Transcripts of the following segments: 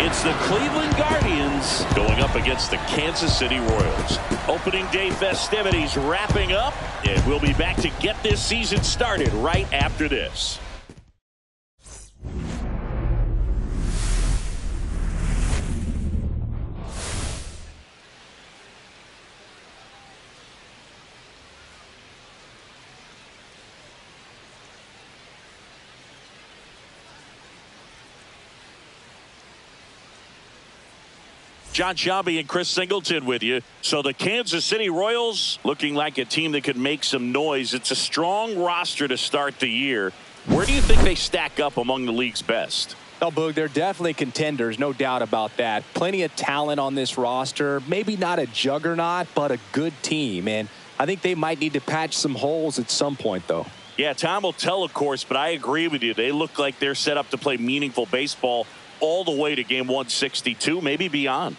It's the Cleveland Guardians going up against the Kansas City Royals. Opening day festivities wrapping up, and we'll be back to get this season started right after this. John Shelby and Chris Singleton with you. So the Kansas City Royals looking like a team that could make some noise. It's a strong roster to start the year. Where do you think they stack up among the league's best? Oh, Boog, they're definitely contenders, no doubt about that. Plenty of talent on this roster. Maybe not a juggernaut, but a good team. And I think they might need to patch some holes at some point, though. Yeah, time will tell, of course, but I agree with you. They look like they're set up to play meaningful baseball all the way to game 162, maybe beyond.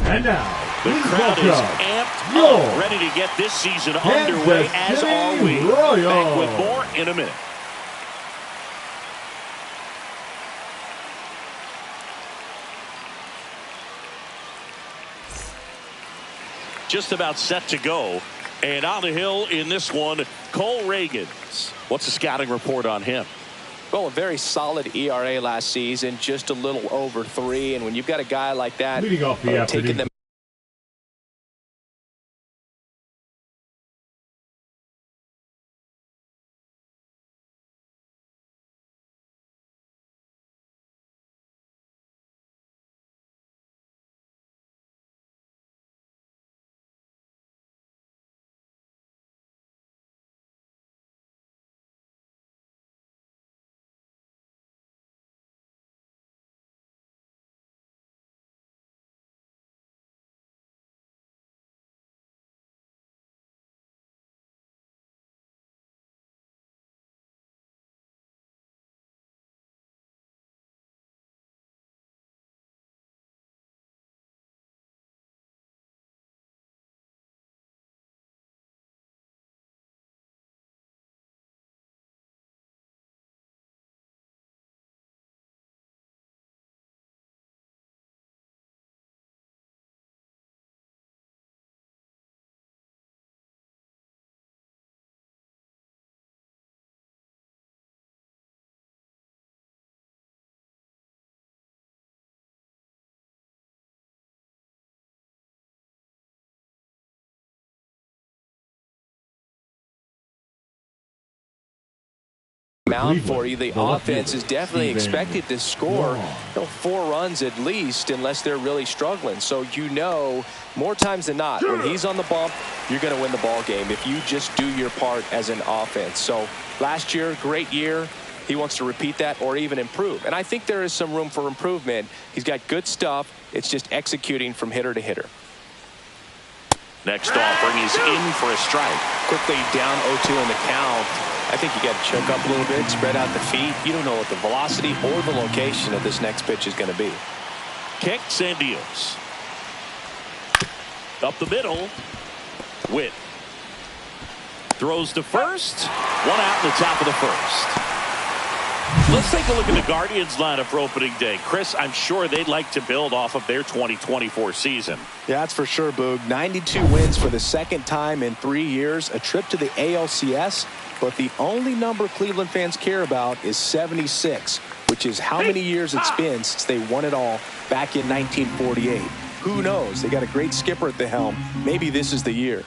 And now, the crowd is amped up, ready to get this season underway, as are we. Back with more in a minute. Just about set to go. And on the hill in this one, Cole Reagans. What's the scouting report on him? Well, a very solid ERA last season, just a little over 3. And when you've got a guy like that taking them Mound for you. The offense is definitely expected to score 4 runs at least unless they're really struggling. So more times than not, when he's on the bump, you're going to win the ball game if you just do your part as an offense. So last year, great year. He wants to repeat that or even improve. And I think there is some room for improvement. He's got good stuff. It's just executing from hitter to hitter. Next offering is in for a strike. Quickly down 0-2 in the count. I think you got to choke up a little bit, spread out the feet. You don't know what the velocity or the location of this next pitch is going to be. Kicks and deals. Up the middle. Witt. Throws to first. 1 out in the top of the first. Let's take a look at the Guardians lineup for opening day. Chris, I'm sure they'd like to build off of their 2024 season. Yeah, that's for sure, Boog. 92 wins for the second time in 3 years. A trip to the ALCS. But the only number Cleveland fans care about is 76, which is how many years it's been since they won it all back in 1948. Who knows? They got a great skipper at the helm. Maybe this is the year.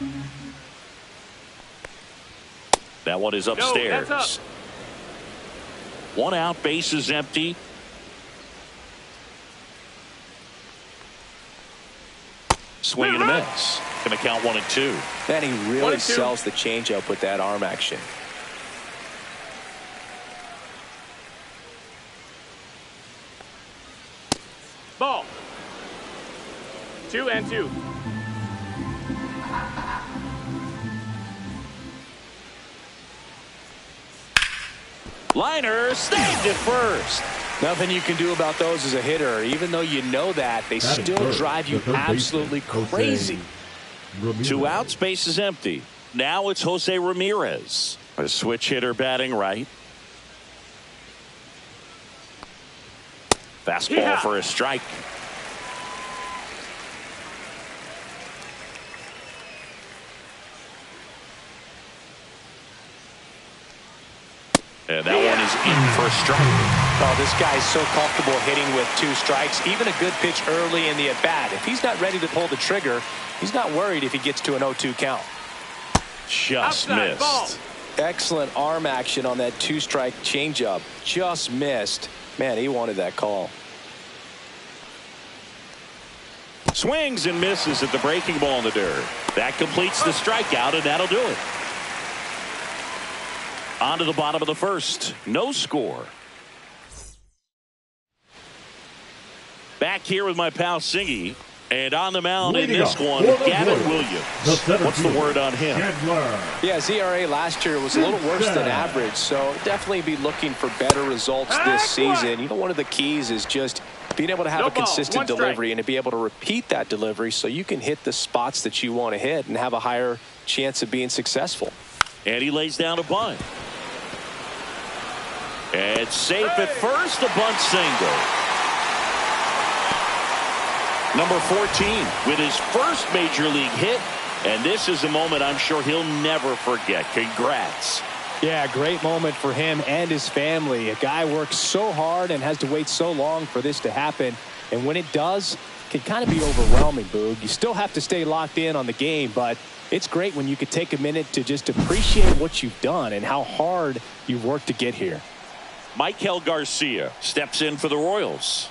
That one is upstairs. 1 out, base is empty. Swing and a miss. Going to count 1 and 2. And he really sells the changeup with that arm action. Ball. 2 and 2. Liner snagged it first. Nothing you can do about those as a hitter. Even though you know that, they still drive you absolutely crazy. 2 outs, base is empty. Now it's Jose Ramirez. A switch hitter batting right. Fastball for a strike. And that one is in for a strike. Oh, this guy's so comfortable hitting with 2 strikes. Even a good pitch early in the at-bat. If he's not ready to pull the trigger, he's not worried if he gets to an 0-2 count. Just missed. Ball. Excellent arm action on that 2-strike changeup. Just missed. Man, he wanted that call. Swings and misses at the breaking ball in the dirt. That completes the strikeout, and that'll do it. On to the bottom of the first. No score. Back here with my pal Singy. And on the mound in this one, Gavin Williams. What's the word on him? Yeah, his ERA last year was a little worse than average, so definitely be looking for better results this season. You know, one of the keys is just being able to have a consistent delivery and to be able to repeat that delivery so you can hit the spots that you want to hit and have a higher chance of being successful. And he lays down a bunt. And safe at first, a bunt single. Number 14 with his first major league hit, and this is a moment I'm sure he'll never forget. Congrats. Yeah, great moment for him and his family. A guy works so hard and has to wait so long for this to happen, and when it does, it can kind of be overwhelming, Boog. You still have to stay locked in on the game, but it's great when you could take a minute to just appreciate what you've done and how hard you've worked to get here. Michael Garcia steps in for the Royals.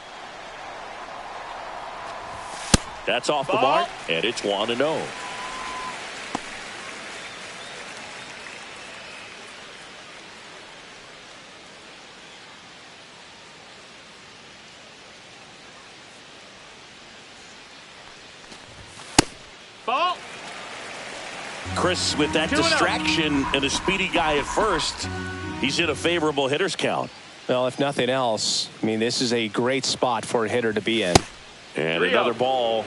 That's off the mark, and it's 1-0. Ball. Chris, with that distraction and a speedy guy at first, he's in a favorable hitter's count. Well, if nothing else, I mean, this is a great spot for a hitter to be in. And another ball.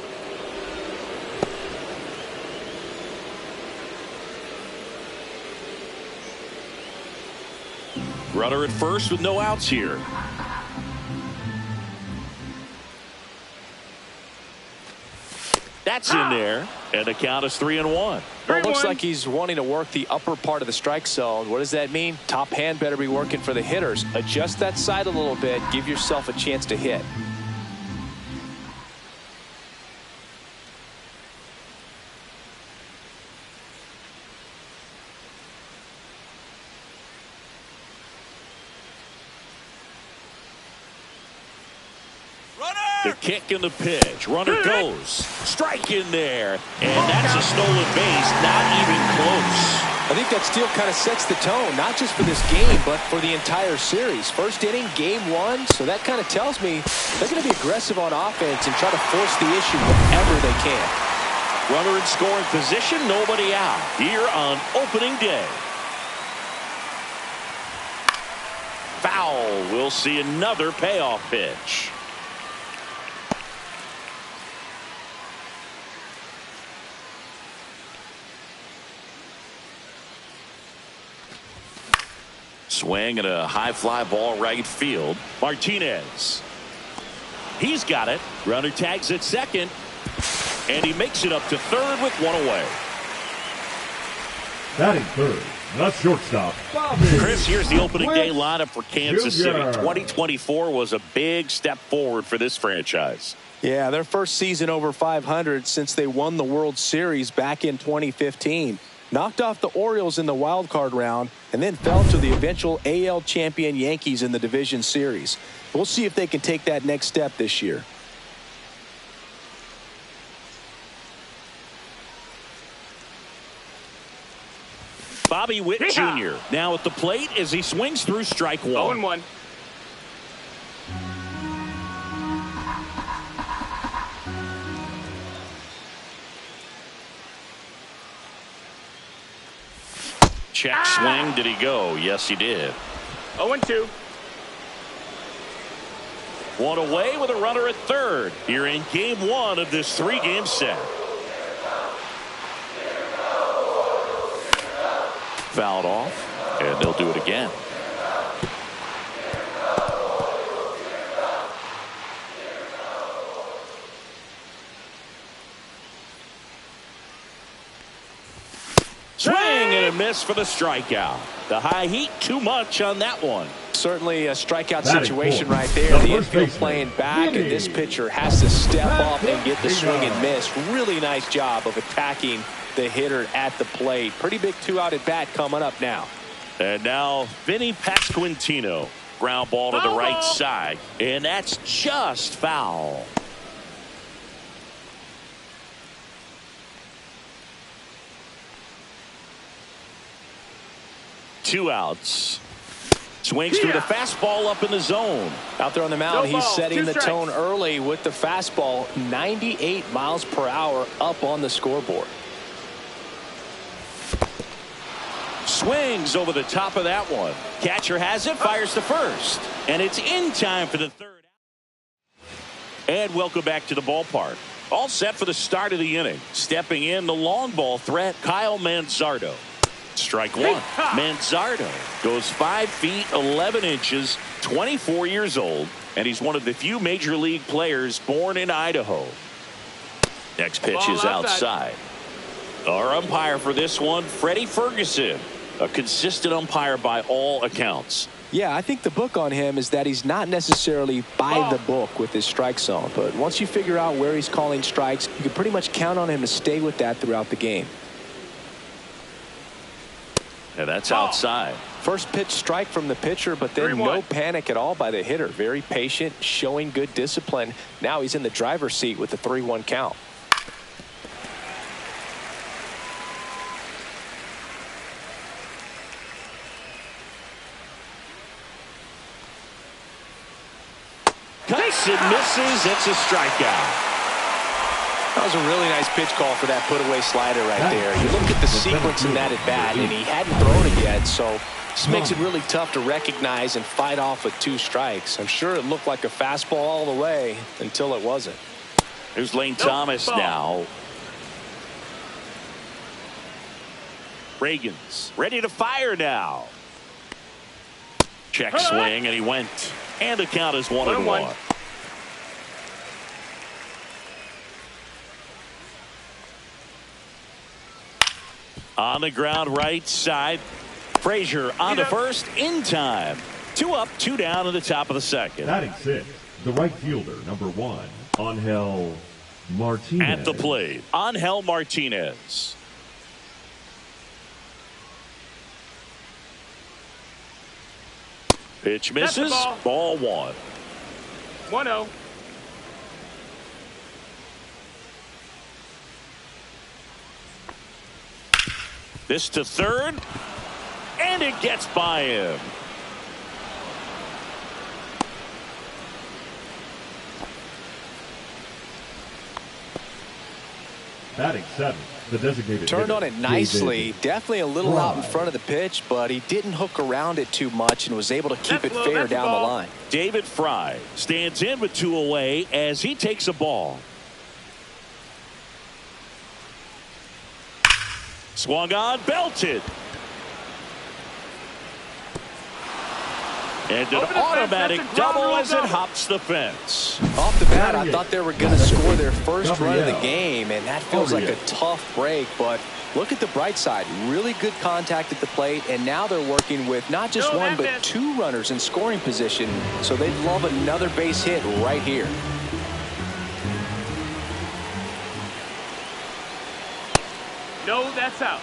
Runner at first with no outs here. That's in there, and the count is 3-1. Well, it looks like he's wanting to work the upper part of the strike zone. What does that mean? Top hand better be working for the hitters. Adjust that side a little bit. Give yourself a chance to hit. The kick and the pitch. Runner goes. Strike in there. And that's a stolen base. Not even close. I think that steal kind of sets the tone, not just for this game, but for the entire series. First inning, game one, so that kind of tells me they're going to be aggressive on offense and try to force the issue whenever they can. Runner in scoring position, nobody out here on opening day. Foul. We'll see another payoff pitch. Swing and a high fly ball right field. Martinez. He's got it. Runner tags at second. And he makes it up to third with one away. Batting third, the shortstop, Bobby. Chris, here's the opening day lineup for Kansas City. Jr. 2024 was a big step forward for this franchise. Yeah, their first season over 500 since they won the World Series back in 2015. Knocked off the Orioles in the wild card round and then fell to the eventual AL champion Yankees in the division series. We'll see if they can take that next step this year. Bobby Witt Jr. now at the plate as he swings through strike one. 0-1. Check swing. Did he go? Yes, he did. 0-2. One away with a runner at third here in game one of this three-game set. Fouled off, and they'll do it again. Swing and a miss for the strikeout. The high heat, too much on that one. Certainly a strikeout Batting situation fourth, right there. the The first infield baseman, playing back, and this pitcher has to step up and get the swing and miss. Really nice job of attacking the hitter at the plate. Pretty big two-out at bat coming up now. And now Vinny Pasquantino. Ground ball to the right side. And that's just foul. Two outs. Swings through the fastball up in the zone. Out there on the mound, No he's ball, setting two the strikes. tone early with the fastball. 98 miles per hour up on the scoreboard. Swings over the top of that one. Catcher has it, fires to first. And it's in time for the third. And welcome back to the ballpark. All set for the start of the inning. Stepping in, the long ball threat, Kyle Manzardo. Strike one. Manzardo goes 5 feet 11 inches, 24 years old, and he's one of the few major league players born in Idaho. Next pitch is outside. Our umpire for this one, Freddie Ferguson, a consistent umpire by all accounts. Yeah, I think the book on him is that he's not necessarily by the book with his strike zone, but once you figure out where he's calling strikes, you can pretty much count on him to stay with that throughout the game. And that's outside. First pitch strike from the pitcher, but then 3-1. no panic at all by the hitter. Very patient, showing good discipline. Now he's in the driver's seat with the 3-1 count. Cuts and misses. It's a strikeout. That was a really nice pitch call for that put-away slider right there. You look at the sequence in that at-bat, and he hadn't thrown it yet, so this makes it really tough to recognize and fight off with 2 strikes. I'm sure it looked like a fastball all the way until it wasn't. Here's Lane Thomas now. Reagan's ready to fire now. Check swing, and he went. And the count is 1-1. On the ground right side. Frazier on to first in time. 2 up, 2 down in the top of the second. Batting 6, the right fielder, number 1, Angel Martinez. At the plate, Angel Martinez. Pitch misses. Ball 1. 1-0. This to third. And it gets by him. Batting seventh, the designated Turned hitter, on it nicely. David. Definitely a little out in front of the pitch, but he didn't hook around it too much and was able to keep it fair down the line. David Fry stands in with 2 away as he takes a ball. Swung on, belted. And an automatic double as it hops the fence. Off the bat, I thought they were going to score their first run of the game, and that feels like a tough break. But look at the bright side. Really good contact at the plate, and now they're working with not just one, but 2 runners in scoring position. So they'd love another base hit right here. No, that's out.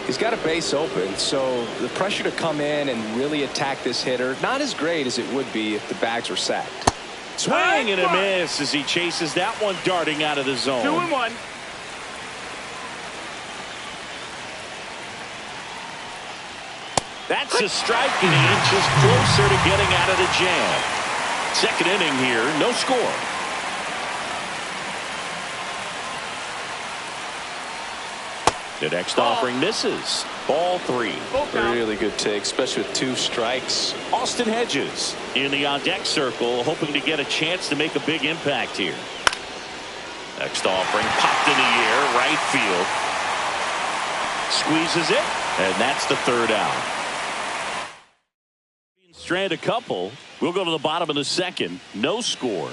He's got a base open, so the pressure to come in and really attack this hitter, not as great as it would be if the bags were sacked. Swing and a miss as he chases that one darting out of the zone. 2-1. That's a strike, and he inches closer to getting out of the jam. Second inning here, no score. The next offering misses. Ball 3. Really good take, especially with 2 strikes. Austin Hedges in the on-deck circle, hoping to get a chance to make a big impact here. Next offering popped in the air, right field. Squeezes it, and that's the 3rd out. Strand a couple. We'll go to the bottom of the 2nd. No score.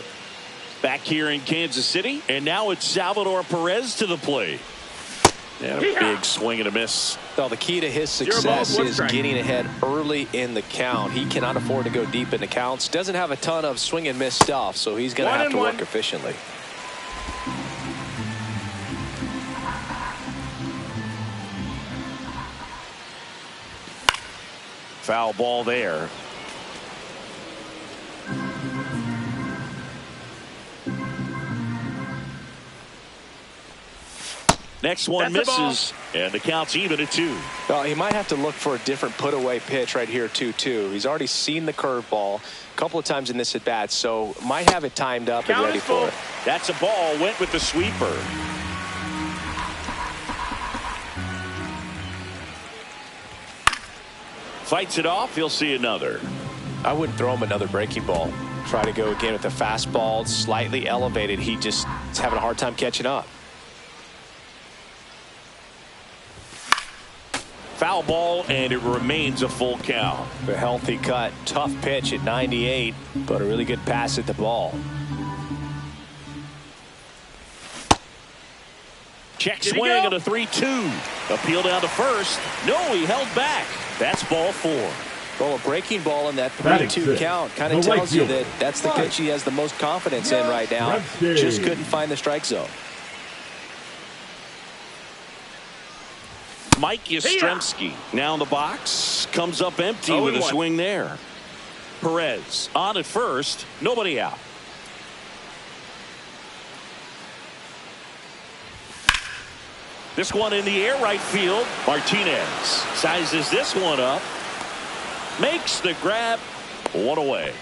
Back here in Kansas City, and now it's Salvador Perez to the plate. And a big swing and a miss. Well, the key to his success is getting ahead early in the count. He cannot afford to go deep in the counts. Doesn't have a ton of swing and miss stuff, so he's going to have to work efficiently. Foul ball there. Next one misses, and the count's even at 2. Well, he might have to look for a different put-away pitch right here, 2-2. He's already seen the curveball a couple of times in this at-bat, so might have it timed up and ready for it. That's a ball. Went with the sweeper. Fights it off. He'll see another. I wouldn't throw him another breaking ball. Try to go again with the fastball, slightly elevated. He just is having a hard time catching up. Foul ball, and it remains a full count. A healthy cut. Tough pitch at 98, but a really good pass at the ball. Check swing and a 3-2. Appeal down to first. No, he held back. That's ball 4. Well, a breaking ball in that 3-2 count kind of tells you that that's the pitch he has the most confidence in right now. Just couldn't find the strike zone. Mike Yastrzemski now in the box. Comes up empty with a swing there. Perez on at first. Nobody out. This one in the air, right field. Martinez sizes this one up. Makes the grab. 1 away.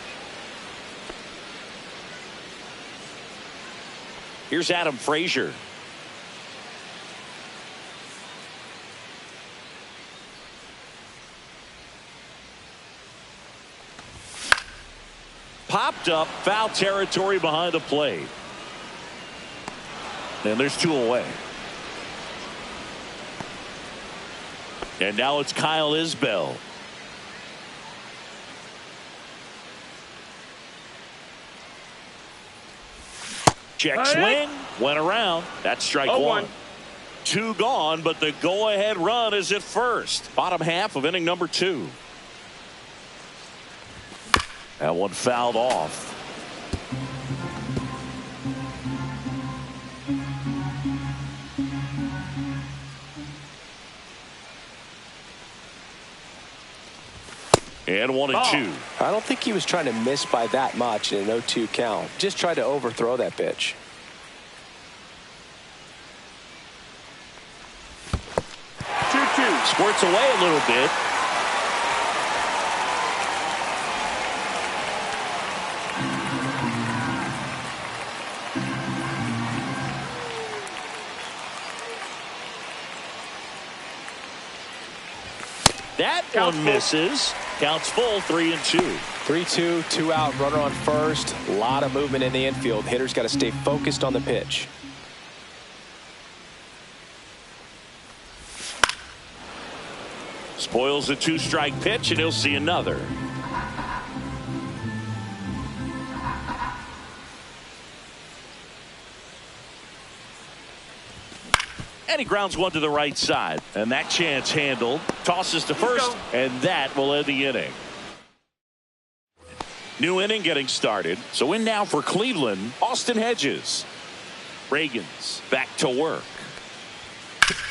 Here's Adam Frazier. Popped up, foul territory behind the plate. And there's 2 away. And now it's Kyle Isbell. Check swing, went around. That's strike 1. 2 gone, but the go-ahead run is at first. Bottom half of inning number 2. That one fouled off. And 1-2. I don't think he was trying to miss by that much in an 0-2 count. Just tried to overthrow that pitch. squirts away a little bit. That one misses. Counts full, 3-2. 3-2, 2 out, runner on first. A lot of movement in the infield. Hitter's got to stay focused on the pitch. Spoils a 2-strike pitch, and he'll see another. And he grounds one to the right side. And that chance handled. Tosses to first, and that will end the inning. New inning getting started. So in now for Cleveland, Austin Hedges. Reagan's back to work.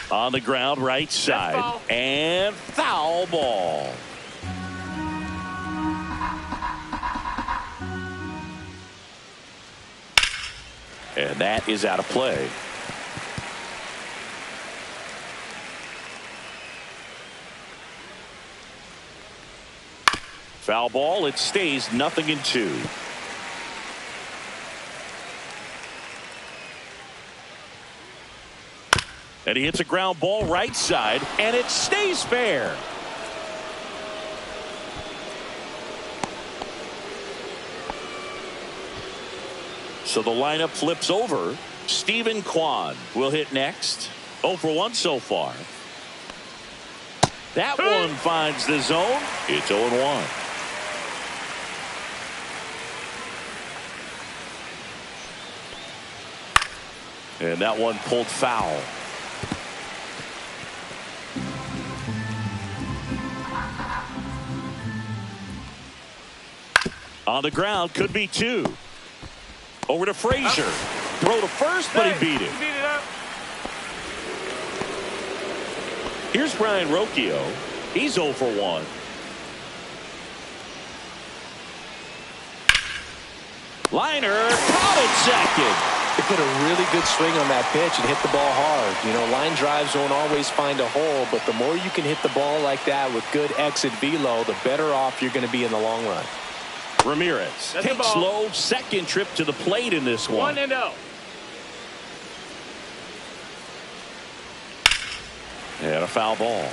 On the ground, right side. And foul ball. And that is out of play. Foul ball. It stays 0-2. And he hits a ground ball right side, and it stays fair. So the lineup flips over. Stephen Kwan will hit next. 0 for 1 so far. That one finds the zone. It's 0-1. And that one pulled foul. On the ground, could be 2. Over to Frazier. Throw to first, but he beat it. Here's Brian Rocchio. He's 0 for 1. Liner caught at second. They put a really good swing on that pitch and hit the ball hard. You know, line drives won't always find a hole, but the more you can hit the ball like that with good exit velo, the better off you're going to be in the long run. Ramirez takes slow second trip to the plate in this one. 1-0. And a foul ball.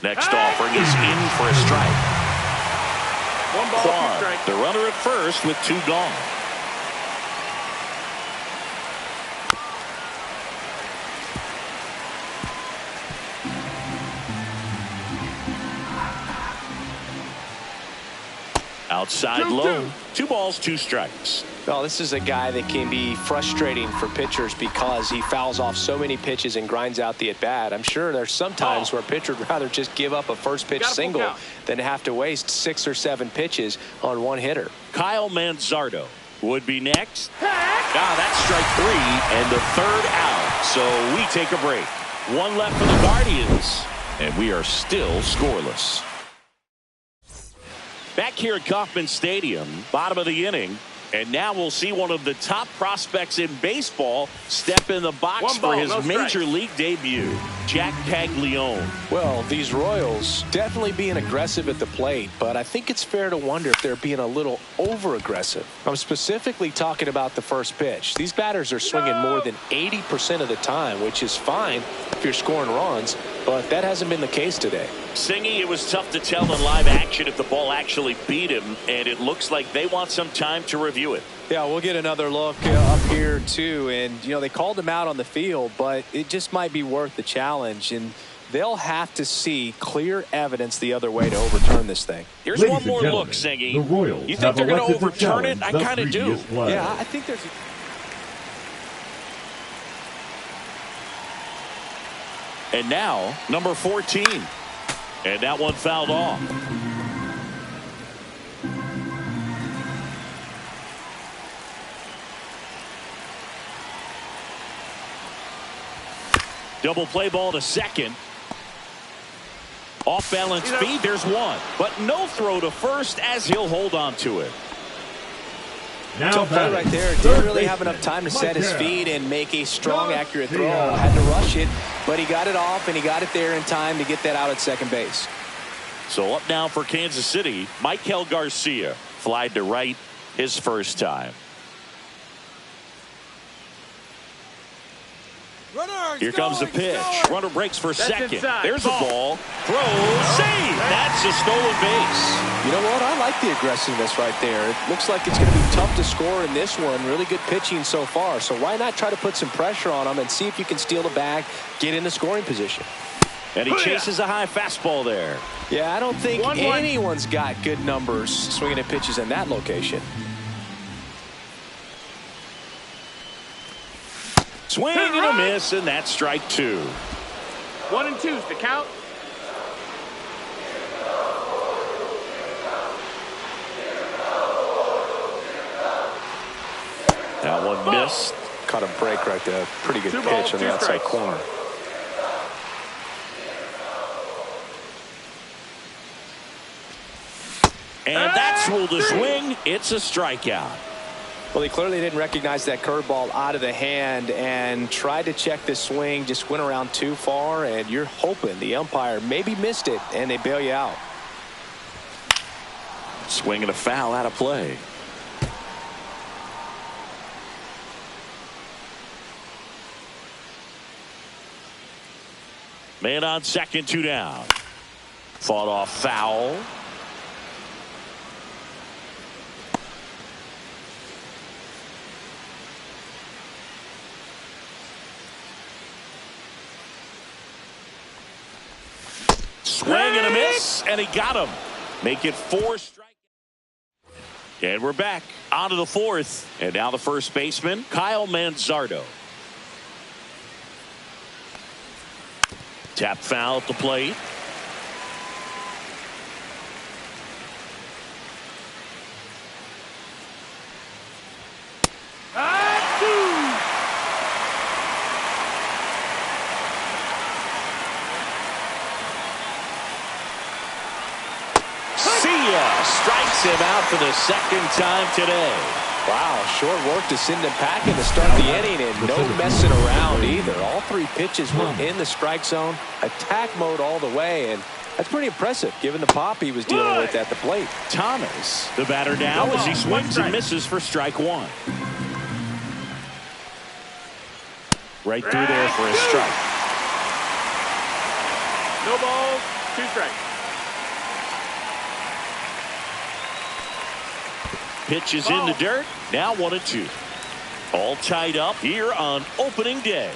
Next offering is in for a strike. 1 ball, 2 strikes. The runner at first with 2 gone. Outside low. 2 balls, 2 strikes. Well, this is a guy that can be frustrating for pitchers because he fouls off so many pitches and grinds out the at-bat. I'm sure there's some times where a pitcher would rather just give up a first pitch single than have to waste 6 or 7 pitches on one hitter. Kyle Manzardo would be next. That's strike 3 and the 3rd out. So we take a break. 1 left for the Guardians, and we are still scoreless. Back here at Kauffman Stadium, bottom of the inning. And now we'll see one of the top prospects in baseball step in the box for his major league debut, Jack Caglione. Well, these Royals definitely being aggressive at the plate, but I think it's fair to wonder if they're being a little over-aggressive. I'm specifically talking about the first pitch. These batters are swinging more than 80% of the time, which is fine if you're scoring runs, but that hasn't been the case today. Singy, it was tough to tell in live action if the ball actually beat him, and it looks like they want some time to review it. Yeah, we'll get another look up here, too. And, you know, they called him out on the field, but it just might be worth the challenge. And they'll have to see clear evidence the other way to overturn this thing. Here's Ladies one more look, Singy. The Royals you think they're going to overturn it? I kind of do. Play. Yeah, I think there's... And now, number 14. And that one fouled off. Double play ball to second. Off balance feed. There's one. But no throw to first as he'll hold on to it. Tough play right there. Didn't really have enough time to set his feet and make a strong, accurate throw. Had to rush it, but he got it off, and he got it there in time to get that out at second base. So up now for Kansas City, Michael Garcia. Flied to right his first time. Here comes the pitch. Runner breaks for second. Inside. There's a ball. Throw. Save. That's a stolen base. You know what? I like the aggressiveness right there. It looks like it's going to be tough to score in this one. Really good pitching so far. So why not try to put some pressure on him and see if you can steal the bag, get in the scoring position. And he chases a high fastball there. Yeah, I don't think anyone's got good numbers swinging at pitches in that location. Swing and a miss, and that's strike two. 1 and 2's the count. That one missed. Caught a break right there. Pretty good pitch on the outside corner. And that's ruled a swing. It's a strikeout. Well, he clearly didn't recognize that curveball out of the hand and tried to check the swing, just went around too far, and you're hoping the umpire maybe missed it, and they bail you out. Swing and a foul out of play. Man on second, 2 down. Fought off foul. Swing and a miss, and he got him. Make it 4 strikes. And we're back on to the 4th. And now the first baseman, Kyle Manzardo. Tap foul at the plate. Strikes him out for the second time today. Wow, short work to send him packing to start the inning, and no messing around either. All 3 pitches were in the strike zone, attack mode all the way, and that's pretty impressive given the pop he was dealing with at the plate. Thomas, the batter now, as he swings and misses for strike 1. Right through there for a strike. No balls, 2 strikes. Pitch is in the dirt. Now 1 and 2. All tied up here on opening day.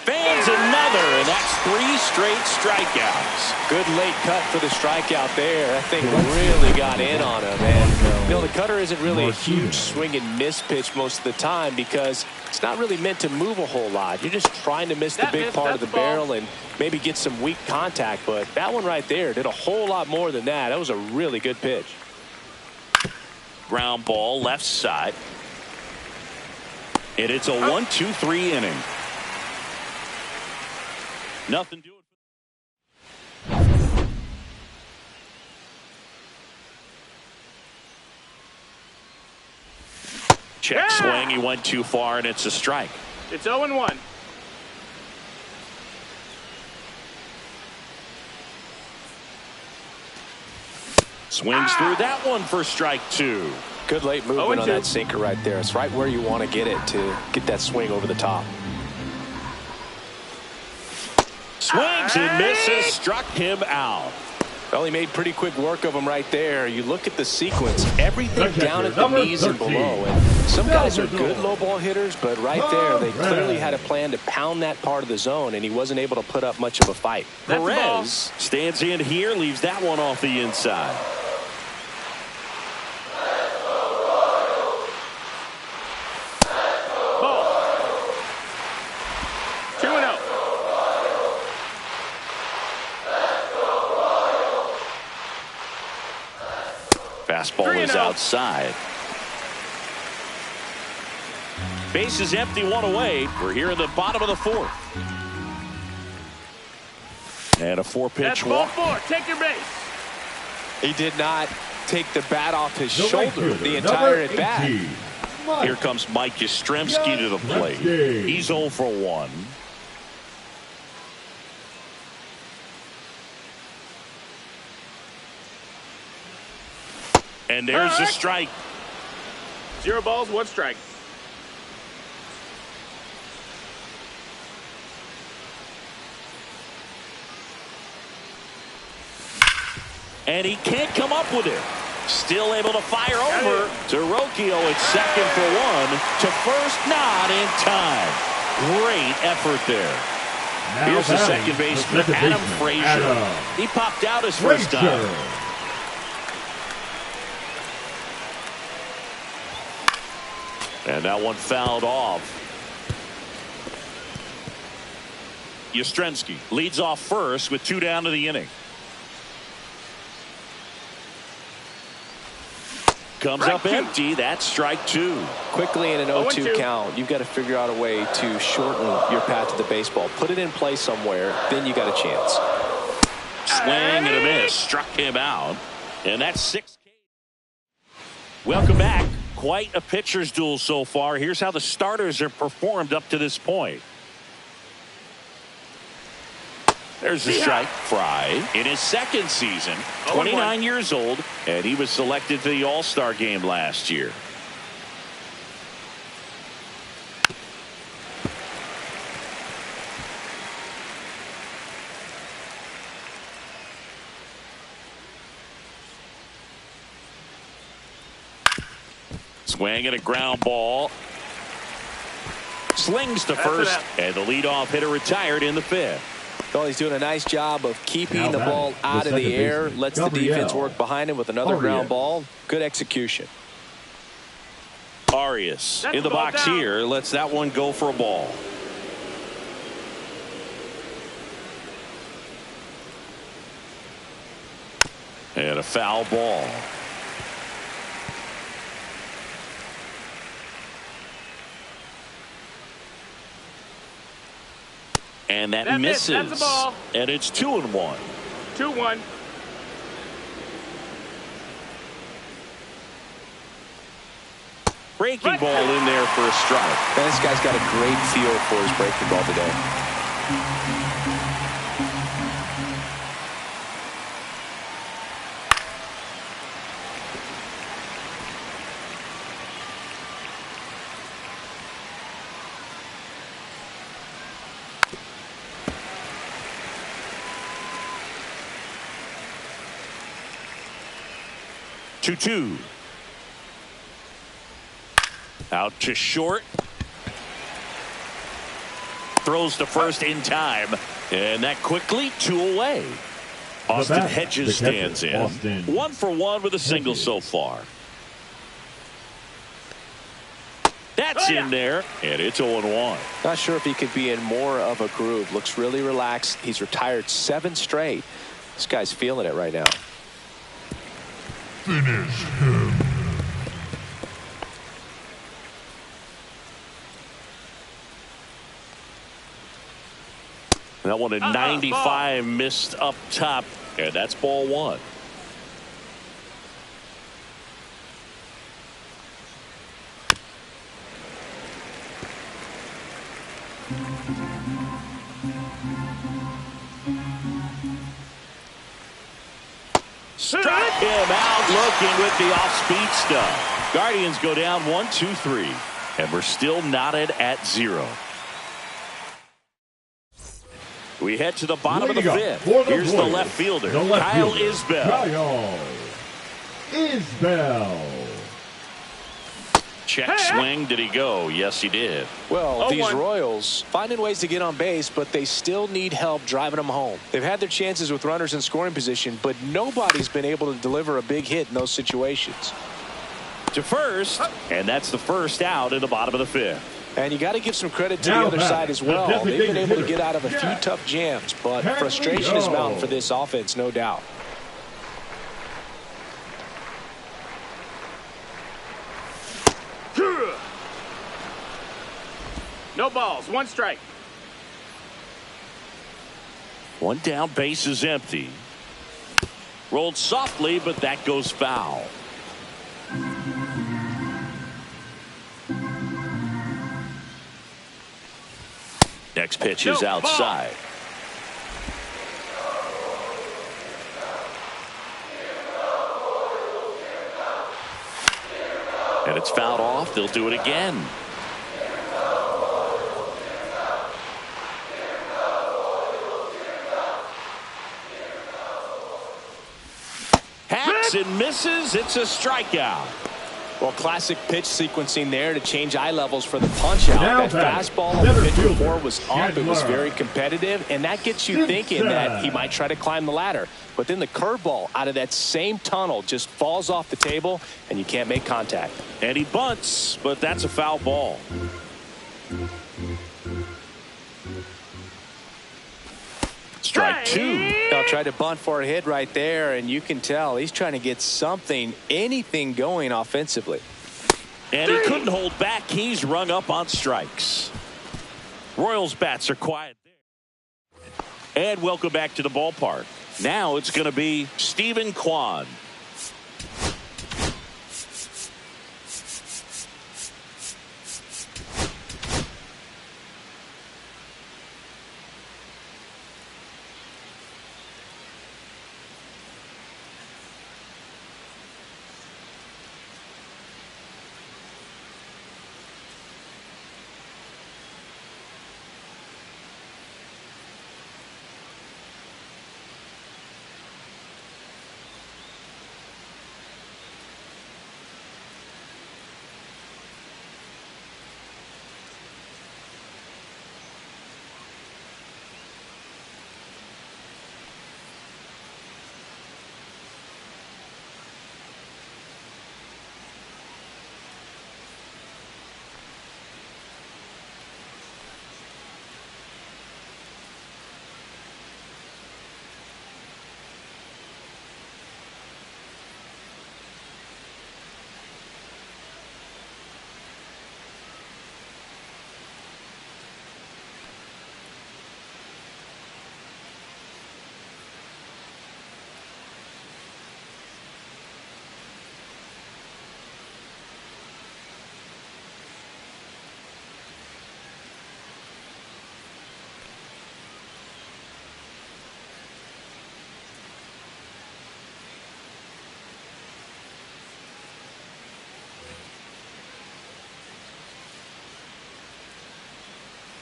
Fans another, and that's 3 straight strikeouts. Good late cut for the strikeout there. That thing really got in on him. And, you know, the cutter isn't really a huge swing and miss pitch most of the time because it's not really meant to move a whole lot. You're just trying to miss the big part of the barrel and maybe get some weak contact. But that one right there did a whole lot more than that. That was a really good pitch. Ground ball left side. And it's a 1-2-3 inning. Nothing doing. Check swing. He went too far, and it's a strike. It's 0-1. Swings through that one for strike 2. Good late movement on that sinker right there. It's right where you want to get it to get that swing over the top. Swings and misses, struck him out. Well, he made pretty quick work of him right there. You look at the sequence, everything down at the knees and below. And some guys are good low ball hitters, but right there, they clearly had a plan to pound that part of the zone, and he wasn't able to put up much of a fight. Perez stands in here, leaves that one off the inside. Fastball is outside. Base is empty, 1 away. We're here in the bottom of the 4th. And a 4-pitch walk. Ball 4. Take your base. He did not take the bat off his The right shoulder fielder, the entire number at bat. 18, Mike. Here comes Mike Yastrzemski to the plate. Yastrzemski. He's 0 for 1. And there's the strike. 0 balls, 1 strike. And he can't come up with it. Still able to fire over to Rocchio at second for 1. To first, not in time. Great effort there. Now Here's the batting, second baseman, the Adam baseman, Frazier. Adam He popped out his first time. Frazier. And that one fouled off. Yastrzemski leads off first with 2 down to the inning. Comes up empty. That's strike 2. Quickly in an 0-2 0-2. count, you've got to figure out a way to shorten your path to the baseball. Put it in play somewhere, then you got a chance. Swing and a miss. Struck him out. And that's 6. Welcome back. Quite a pitcher's duel so far. Here's how the starters have performed up to this point. There's the strike. Fry in his second season, 29 years old, and he was selected to the All-Star game last year. Swing and a ground ball. Slings to first, and the leadoff hitter retired in the 5th. Well, he's doing a nice job of keeping Now the ball batting, out the of the second air. baseman, Lets the defense work behind him with another ground ball. Good execution. Arias That's in the the ball box down. here. Lets that one go for a ball. And a foul ball. And that misses. That's a ball. And it's 2-1. 2-1. Breaking ball in there for a strike. And this guy's got a great feel for his breaking ball today. Two. Out to short. Throws to first in time. And that quickly 2 away. Austin batter, Hedges the catcher, stands in. Austin 1 for 1 with a single Hedges. so far. That's in there. And it's 0-1. Not sure if he could be in more of a groove. Looks really relaxed. He's retired 7 straight. This guy's feeling it right now. Finish him. That one at 95 missed up top. And that's ball 1. Struck him out looking with the off-speed stuff. Guardians go down 1-2-3. And we're still knotted at 0. We head to the bottom of the 5th. Here's the left fielder, Kyle Isbell. Kyle Isbell. Check swing. Did he go? Yes, he did. Well, these 0-1. Royals finding ways to get on base, but they still need help driving them home. They've had their chances with runners in scoring position, but nobody's been able to deliver a big hit in those situations. To first, and that's the first out in the bottom of the 5th. And you got to give some credit to Now the other back, side as the well. They've been designated able to hitter. get out of a few Yeah. tough jams, but Here we frustration is go. mounting for this offense, no doubt. No balls, 1 strike. 1 down, base is empty. Rolled softly, but that goes foul. Next pitch is outside. And it's fouled off. They'll do it again. Hacks and misses. It's a strikeout. Well, classic pitch sequencing there to change eye levels for the punch out. Now that fastball on the pitch before was up. It was very competitive, and that gets you thinking that he might try to climb the ladder. But then the curveball out of that same tunnel just falls off the table, and you can't make contact. And he bunts, but that's a foul ball. Strike two. Now try to bunt for a hit right there, and you can tell he's trying to get something, anything going offensively. And he couldn't hold back. He's rung up on strikes. Royals bats are quiet there. And welcome back to the ballpark. Now it's going to be Stephen Kwan.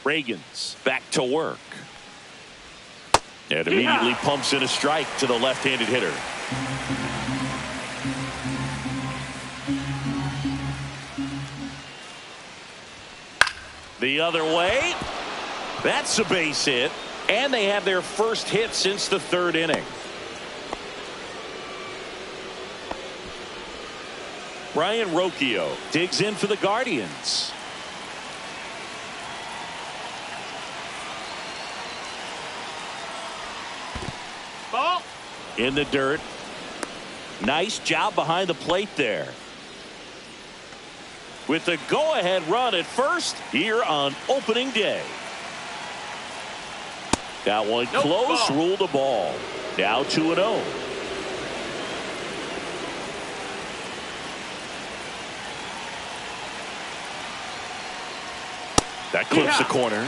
Reagan's back to work. And immediately pumps in a strike to the left-handed hitter. The other way. That's a base hit. And they have their first hit since the third inning. Brian Rocchio digs in for the Guardians. Ball. In the dirt. Nice job behind the plate there. With the go-ahead run at first here on opening day. That one close, ruled a ball. Now 2-0. That clips the corner.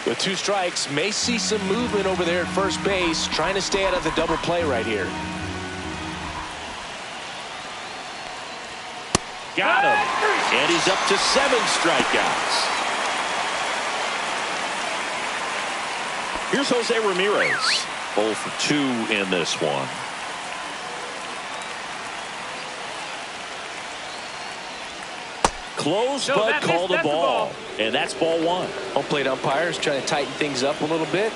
With two strikes, may see some movement over there at first base, trying to stay out of the double play right here. Got him. And he's up to 7 strikeouts. Here's Jose Ramirez. 0 for 2 in this one. Close, but called a ball. And that's ball 1. Home plate umpires trying to tighten things up a little bit.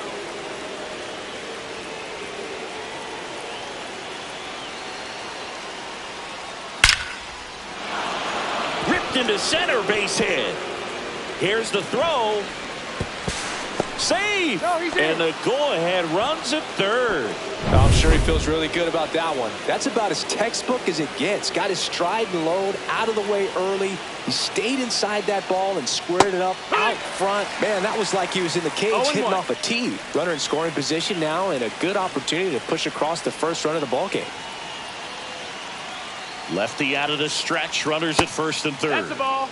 Ripped into center, base hit. Here's the throw. Save. No, he's in. And the go-ahead runs at third. I'm sure he feels really good about that one. That's about as textbook as it gets. Got his stride and load out of the way early. He stayed inside that ball and squared it up out front. Man, that was like he was in the cage hitting off a tee. Runner in scoring position now and a good opportunity to push across the first run of the ball game. Lefty out of the stretch. Runners at first and third. That's the ball.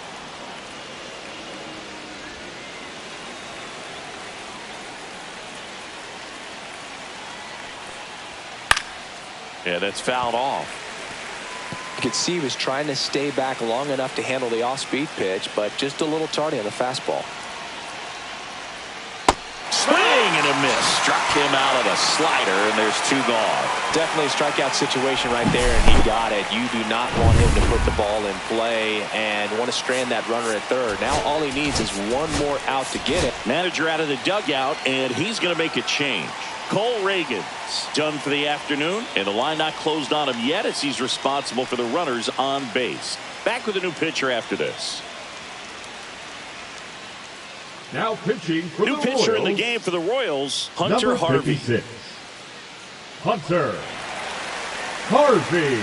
Yeah, that's fouled off. You could see he was trying to stay back long enough to handle the off-speed pitch, but just a little tardy on the fastball. Swing and a miss. Struck him out of a slider, and there's two gone. Definitely a strikeout situation right there, and he got it. You do not want him to put the ball in play and want to strand that runner at third. Now all he needs is one more out to get it. Manager out of the dugout, and he's going to make a change. Cole Reagan's done for the afternoon, and the line not closed on him yet as he's responsible for the runners on base. Back with a new pitcher after this. Now pitching for New the pitcher Royals, in the game for the Royals, Hunter number Harvey. 56. Hunter Harvey.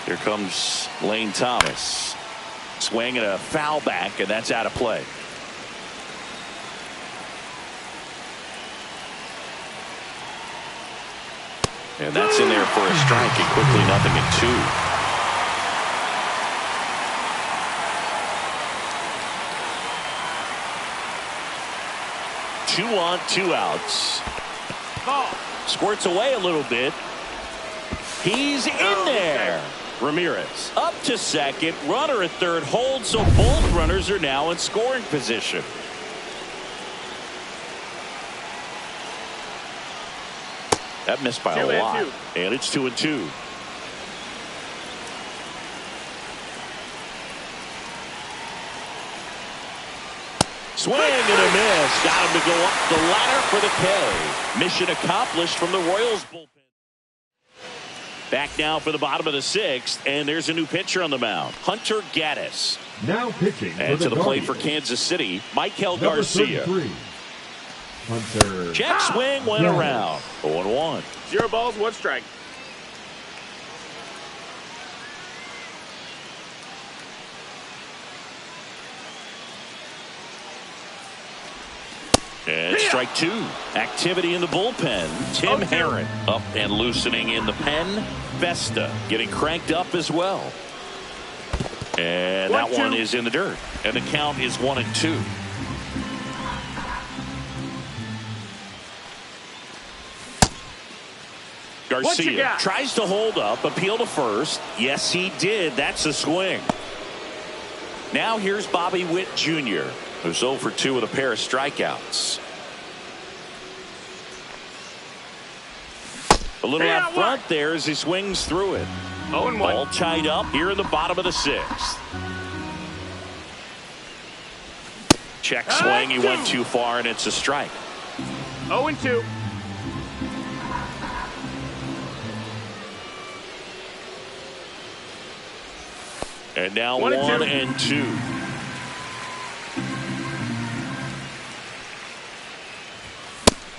Here comes Lane Thomas. Swing and a foul back, and that's out of play. And that's in there for a strike, and quickly 0-2. Two on, 2 outs. Ball. Squirts away a little bit. He's in there. Ramirez up to second. Runner at third holds, so both runners are now in scoring position. That missed by a lot. And it's 2-2. Swing and a miss. Got him to go up the ladder for the K. Mission accomplished from the Royals bullpen. Back now for the bottom of the 6th, and there's a new pitcher on the mound. Hunter Gaddis. Now pitching and for to the the plate for Guardians, Kansas City, Michael number Garcia. 33. Hunter. Check swing went Gaddis. around. 0-1. 0 balls, 1 strike. And strike 2. Activity in the bullpen. Tim Herron up and loosening in the pen. Vesta getting cranked up as well. And that one is in the dirt. And the count is 1-2. Garcia tries to hold up, appeal to first. Yes, he did. That's a swing. Now here's Bobby Witt Jr., who's 0 for 2 with a pair of strikeouts. A little out front there as he swings through it. 0-1. All tied up here in the bottom of the 6th. Check swing. He went too far, and it's a strike. 0-2. And now 1-2.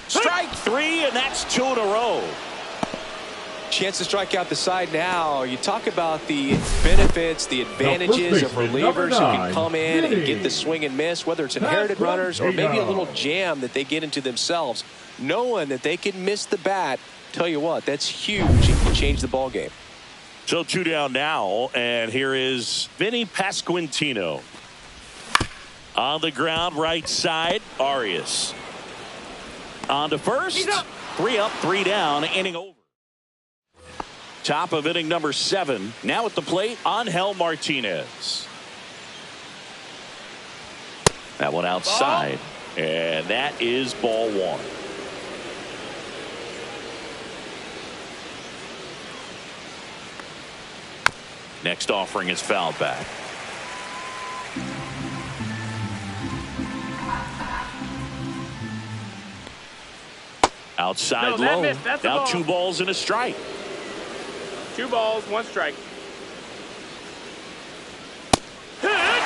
Strike 3, and that's 2 in a row. Chance to strike out the side now. You talk about the benefits, the advantages of relievers who can come in and get the swing and miss, whether it's inherited runners or maybe a little jam that they get into themselves. Knowing that they can miss the bat, tell you what, that's huge. It can change the ball game. So 2 down now, and here is Vinny Pasquantino. On the ground, right side, Arias. On to first. 3 up, 3 down, inning over. Top of inning number 7. Now at the plate, Angel Martinez. That one outside. And that is ball 1. Next offering is fouled back. Outside low. Now 2 balls and a strike. 2 balls, 1 strike. Hit!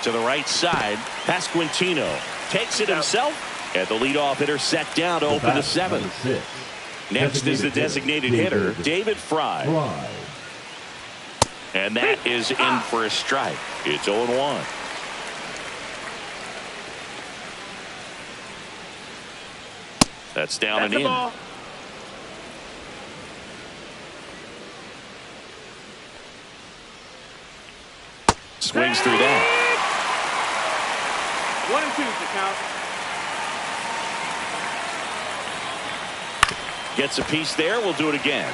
To the right side, Pasquantino takes it himself, and the leadoff hitter set down to open the 7th. Next is the designated hitter, David Fry. And that is in for a strike. It's 0-1. That's down and in. Ball. Swings through that. 1 and 2 to count. Gets a piece there. We'll do it again.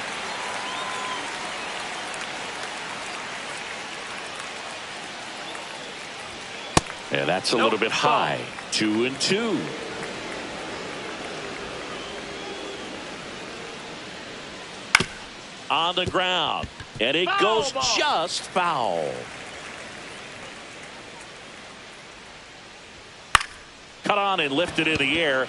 And that's a little bit high. 2 and 2. On the ground. And it goes just foul. Cut on and lifted in the air.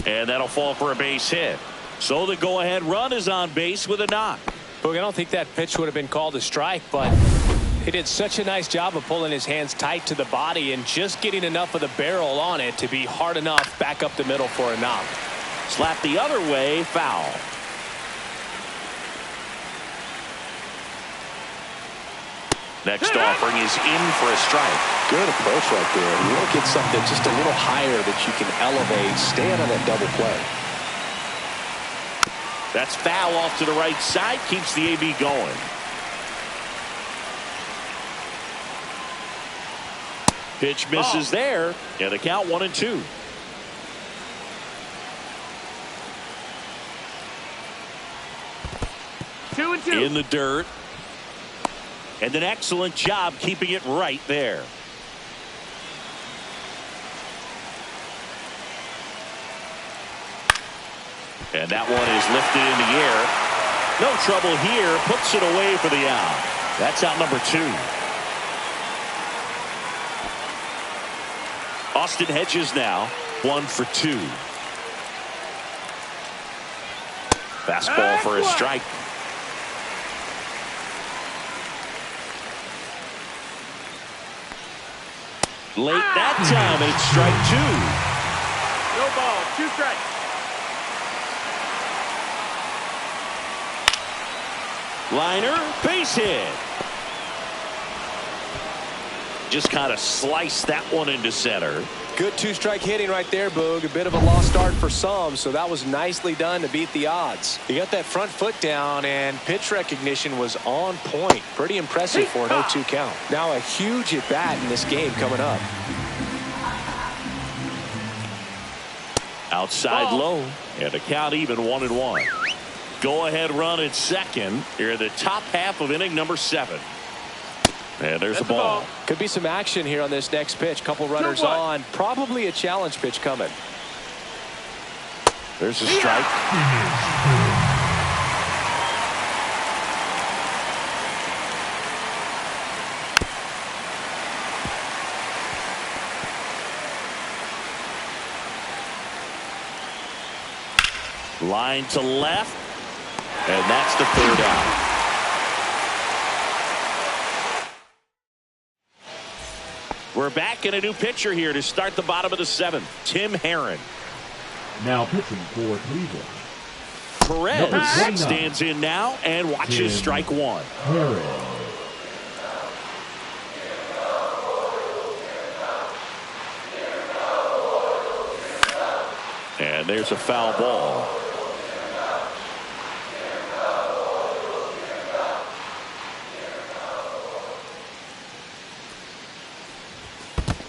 And that'll fall for a base hit. So the go-ahead run is on base with a knock. Look, I don't think that pitch would have been called a strike, but he did such a nice job of pulling his hands tight to the body and just getting enough of the barrel on it to be hard enough back up the middle for a knock. Slap the other way, foul. Next offering is in for a strike. Good approach right there. You want to get something just a little higher that you can elevate, stand on that double play. That's foul off to the right side, keeps the AB going. Pitch misses there, and the count 1 and 2. Two and 2. In the dirt. And an excellent job keeping it right there. And that one is lifted in the air. No trouble here. Puts it away for the out. That's out number 2. Austin Hedges now 1 for 2. Fastball for a strike. Late that time, and it's strike 2. No ball, 2 strikes. Liner, base hit. Just kind of sliced that one into center. Good 2-strike hitting right there, Boog. A bit of a lost start for some, so that was nicely done to beat the odds. He got that front foot down, and pitch recognition was on point. Pretty impressive for an 0-2 count. Now a huge at-bat in this game coming up. Outside low, and a count even 1 and 1. Go-ahead run at second here in the top half of inning number 7. And there's a ball. Could be some action here on this next pitch. Couple runners on. Probably a challenge pitch coming. There's a strike. Line to left. And that's the 3rd out. We're back in a new pitcher here to start the bottom of the 7th. Tim Herron. Now pitching for Cleveland. Perez stands in now and watches strike 1. Herron. And there's a foul ball.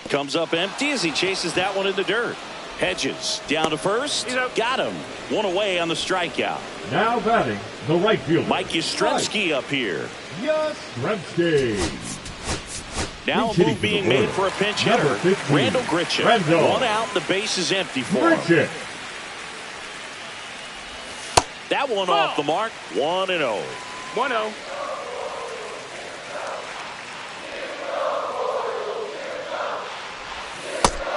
Comes up empty as he chases that one in the dirt. Hedges down to first. Got him. 1 away on the strikeout. Now batting the right fielder. Mike Yastrzemski up here. Yastrzemski. Now a move being made for a pinch hitter. Randall Grichuk. 1 out. The base is empty for him. That one off the mark. 1-0. 1-0.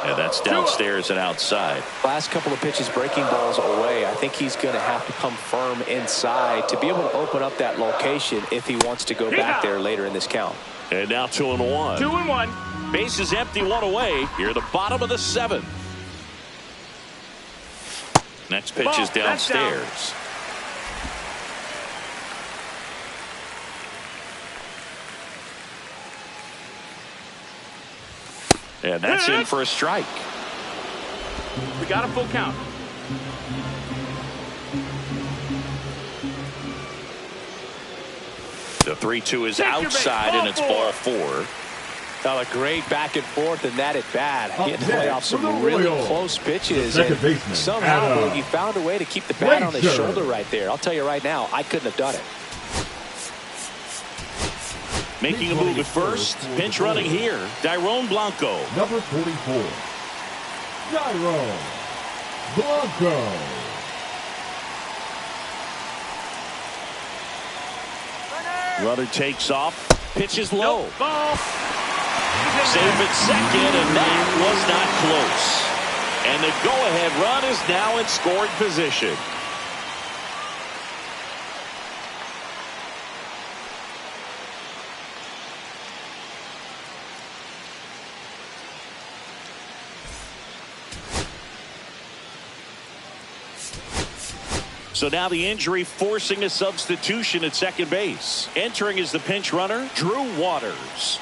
And that's downstairs and outside. Last couple of pitches breaking balls away. I think he's going to have to come firm inside to be able to open up that location if he wants to go back there later in this count. And now 2-1. 2-1. Base is empty, one away. Here at the bottom of the 7th. Next pitch is downstairs. And that's in for a strike. We got a full count. The 3-2 is outside, and it's ball 4. Now a great back and forth in that at bat. Getting to play off some really close pitches. And somehow he found a way to keep the bat on his shoulder right there. I'll tell you right now, I couldn't have done it. Making a move at first. Pinch running here. Dairon Blanco. Number 44. Dairon Blanco. Runner takes off. Pitches low. Nope. Ball. Safe at second, and that was not close. And the go-ahead run is now in scoring position. So now the injury forcing a substitution at second base. Entering is the pinch runner, Drew Waters.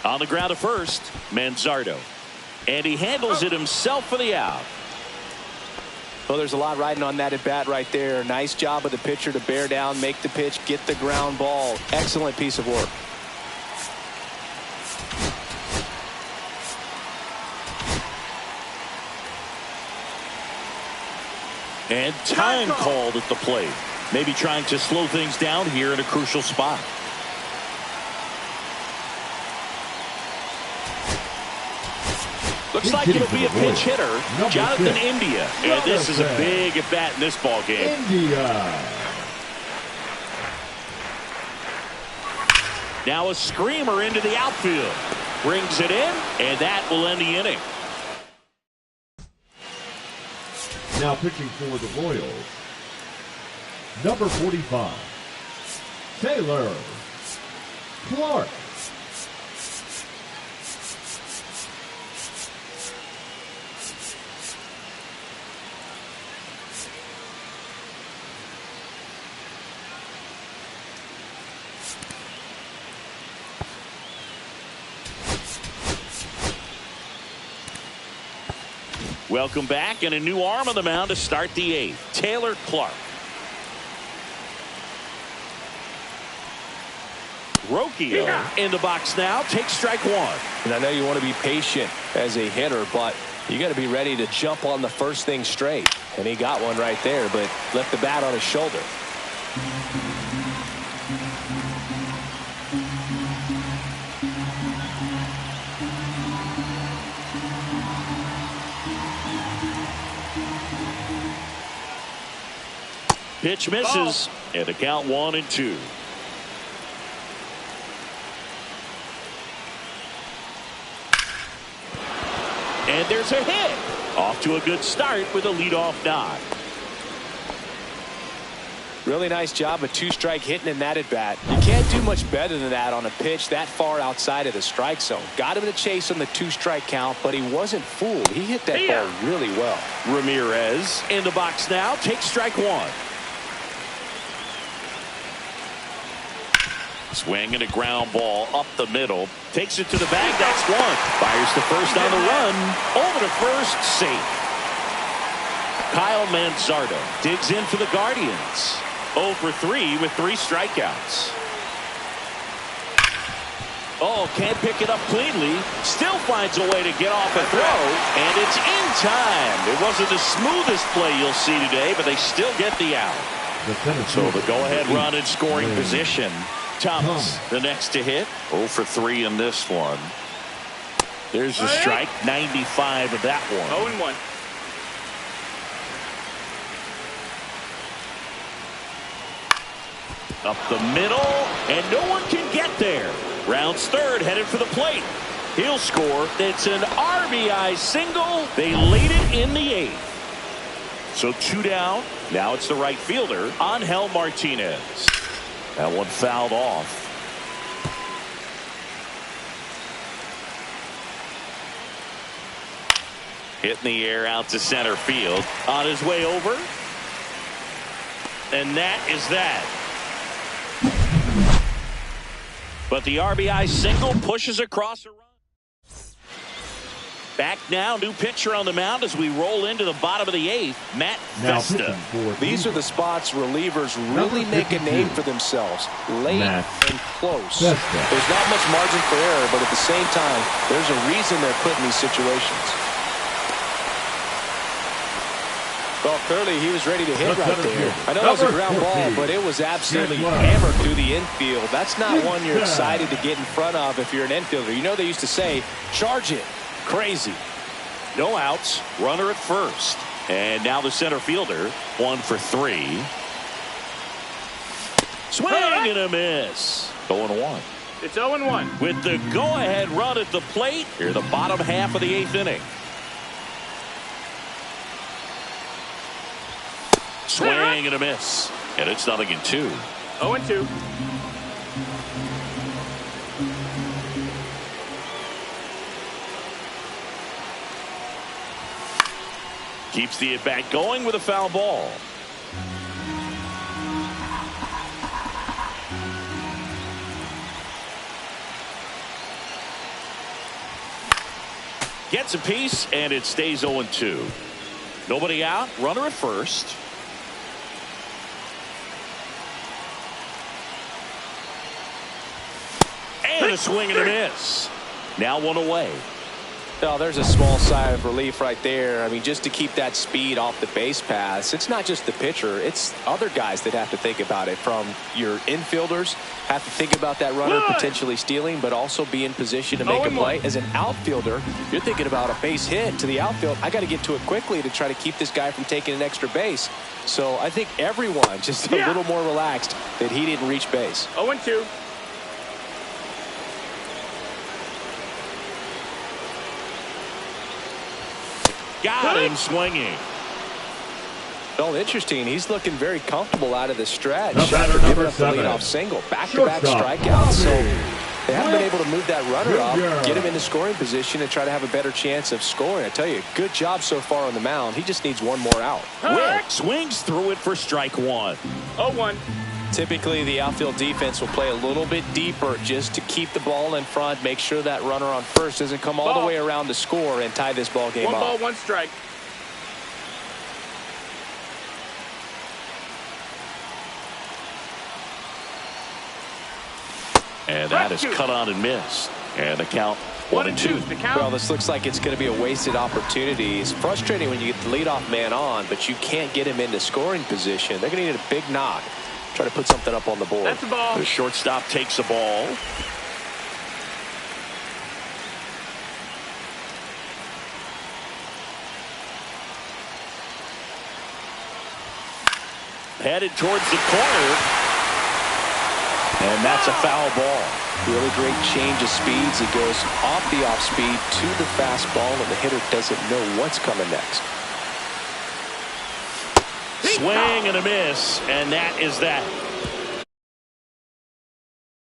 On the ground at first, Manzardo. And he handles it himself for the out. Well, there's a lot riding on that at bat right there. Nice job of the pitcher to bear down, make the pitch, get the ground ball. Excellent piece of work. And time called at the plate. Maybe trying to slow things down here in a crucial spot. Looks like it'll be a pinch hitter, Jonathan India. And this is a big at bat in this ball game. India. Now a screamer into the outfield. Brings it in, and that will end the inning. Now pitching for the Royals, number 45, Taylor Clark. Welcome back, and a new arm on the mound to start the 8th. Taylor Clark. Rocchio in the box now. Takes strike 1. And I know you want to be patient as a hitter, but you got to be ready to jump on the first thing straight. And he got one right there, but left the bat on his shoulder. Pitch misses, and the count 1-2. And there's a hit. Off to a good start with a leadoff knock. Really nice job of 2-strike hitting in that at bat. You can't do much better than that on a pitch that far outside of the strike zone. Got him in the chase on the 2-strike count, but he wasn't fooled. He hit that ball really well. Ramirez in the box now. Takes strike 1. Swing and a ground ball up the middle. Takes it to the bag. That's 1. Fires to first on the run. Over to first. Safe. Kyle Manzardo digs in for the Guardians. 0 for 3 with 3 strikeouts. Oh, can't pick it up cleanly. Still finds a way to get off a throw. And it's in time. It wasn't the smoothest play you'll see today, but they still get the out. So the go-ahead run in scoring position. Thomas, the next to hit. 0 for 3 in this one. There's the strike. 95 of that one. 0-1. Up the middle, and no one can get there. Rounds third, headed for the plate. He'll score. It's an RBI single. They laid it in the 8th. So 2 down. Now it's the right fielder, Angel Martinez. That one fouled off. Hit in the air out to center field. On his way over. And that is that. But the RBI single pushes across a run. Back now, new pitcher on the mound as we roll into the bottom of the 8th, Matt Festa. These are the spots relievers really make a name for themselves. Late and close. There's not much margin for error, but at the same time, there's a reason they're put in these situations. Well, clearly he was ready to hit right there. I know that was a ground ball, but it was absolutely hammered through the infield. That's not one you're excited to get in front of if you're an infielder. You know they used to say, charge it. Crazy. No outs. Runner at first. And now the center fielder. 1 for 3. Swing and a miss. 0-1. It's 0-1. With the go-ahead run at the plate. Here the bottom half of the 8th inning. Swing and a miss. And it's 0-2. 0-2. Keeps the at-bat going with a foul ball. Gets a piece, and it stays 0-2. Nobody out. Runner at first. And a swing and a miss. Now 1 away. Oh, there's a small sigh of relief right there. I mean, just to keep that speed off the base paths. It's not just the pitcher. It's other guys that have to think about it. From your infielders, have to think about that runner potentially stealing, but also be in position to make a play. As an outfielder, you're thinking about a base hit to the outfield. I got to get to it quickly to try to keep this guy from taking an extra base. So I think everyone just a little more relaxed that he didn't reach base. 0-2. Got him swinging. Well, interesting. He's looking very comfortable out of the stretch. Batter Giving number up the 7. leadoff single. Back-to-back strikeouts. So they haven't been able to move that runner up, get him into scoring position, and try to have a better chance of scoring. I tell you, good job so far on the mound. He just needs one more out. Wick swings through it for strike 1. 0-1. Typically, the outfield defense will play a little bit deeper just to keep the ball in front, make sure that runner on first doesn't come all the way around to score and tie this ball game up. 1 ball, 1 strike. And that is cut on and missed. And the count 1-2. The count. Well, this looks like it's going to be a wasted opportunity. It's frustrating when you get the leadoff man on, but you can't get him into scoring position. They're going to need a big knock. Try to put something up on the board. That's the ball. The shortstop takes the ball. Headed towards the corner. And that's a foul ball. Really great change of speeds. He goes off the off speed to the fastball, and the hitter doesn't know what's coming next. Swing and a miss, and that is that.